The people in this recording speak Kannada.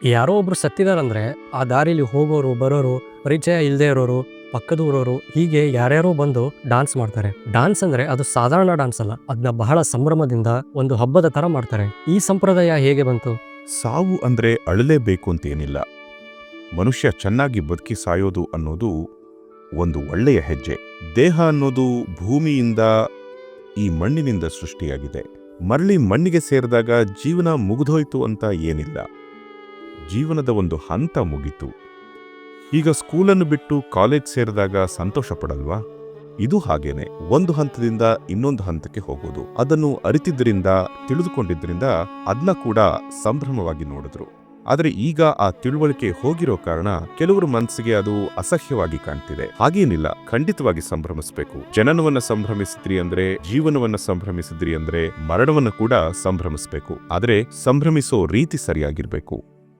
ಯಾರೋ ಒಬ್ರು ಸತ್ತಿದಾರಂದ್ರೆ ಆ ದಾರಿಲಿ ಹೋಗೋರು ಬರೋರು ಪರಿಚಯ ಇಲ್ಲದೆ ಇರೋರು ಪಕ್ಕದೂರವರು ಹೀಗೆ ಯಾರ್ಯಾರೋ ಬಂದು ಡಾನ್ಸ್ ಮಾಡ್ತಾರೆ. ಡಾನ್ಸ್ ಅಂದ್ರೆ ಅದು ಸಾಧಾರಣ ಡಾನ್ಸ್ ಅಲ್ಲ, ಅದನ್ನ ಬಹಳ ಸಂಭ್ರಮದಿಂದ ಒಂದು ಹಬ್ಬದ ತರ ಮಾಡ್ತಾರೆ. ಈ ಸಂಪ್ರದಾಯ ಹೇಗೆ ಬಂತು? ಸಾವು ಅಂದ್ರೆ ಅಳಲೇಬೇಕು ಅಂತೇನಿಲ್ಲ. ಮನುಷ್ಯ ಚೆನ್ನಾಗಿ ಬದುಕಿ ಸಾಯೋದು ಅನ್ನೋದು ಒಂದು ಒಳ್ಳೆಯ ಹೆಜ್ಜೆ. ದೇಹ ಅನ್ನೋದು ಭೂಮಿಯಿಂದ, ಈ ಮಣ್ಣಿನಿಂದ ಸೃಷ್ಟಿಯಾಗಿದೆ. ಮರಳಿ ಮಣ್ಣಿಗೆ ಸೇರಿದಾಗ ಜೀವನ ಮುಗಿದೋಯ್ತು ಅಂತ ಏನಿಲ್ಲ, ಜೀವನದ ಒಂದು ಹಂತ ಮುಗೀತು. ಈಗ ಸ್ಕೂಲನ್ನು ಬಿಟ್ಟು ಕಾಲೇಜ್ ಸೇರಿದಾಗ ಸಂತೋಷ ಪಡಲ್ವಾ? ಇದು ಹಾಗೇನೆ, ಒಂದು ಹಂತದಿಂದ ಇನ್ನೊಂದು ಹಂತಕ್ಕೆ ಹೋಗೋದು. ಅದನ್ನು ಅರಿತಿದ್ದರಿಂದ, ತಿಳಿದುಕೊಂಡಿದ್ದರಿಂದ ಅದನ್ನ ಕೂಡ ಸಂಭ್ರಮವಾಗಿ ನೋಡಿದ್ರು. ಆದರೆ ಈಗ ಆ ತಿಳುವಳಿಕೆ ಹೋಗಿರೋ ಕಾರಣ ಕೆಲವರು ಮನಸ್ಸಿಗೆ ಅದು ಅಸಹ್ಯವಾಗಿ ಕಾಣ್ತಿದೆ. ಹಾಗೇನಿಲ್ಲ, ಖಂಡಿತವಾಗಿ ಸಂಭ್ರಮಿಸಬೇಕು. ಜನನವನ್ನ ಸಂಭ್ರಮಿಸಿದ್ರಿ ಅಂದ್ರೆ, ಜೀವನವನ್ನ ಸಂಭ್ರಮಿಸಿದ್ರಿ ಅಂದ್ರೆ, ಮರಣವನ್ನ ಕೂಡ ಸಂಭ್ರಮಿಸಬೇಕು. ಆದರೆ ಸಂಭ್ರಮಿಸೋ ರೀತಿ ಸರಿಯಾಗಿರ್ಬೇಕು.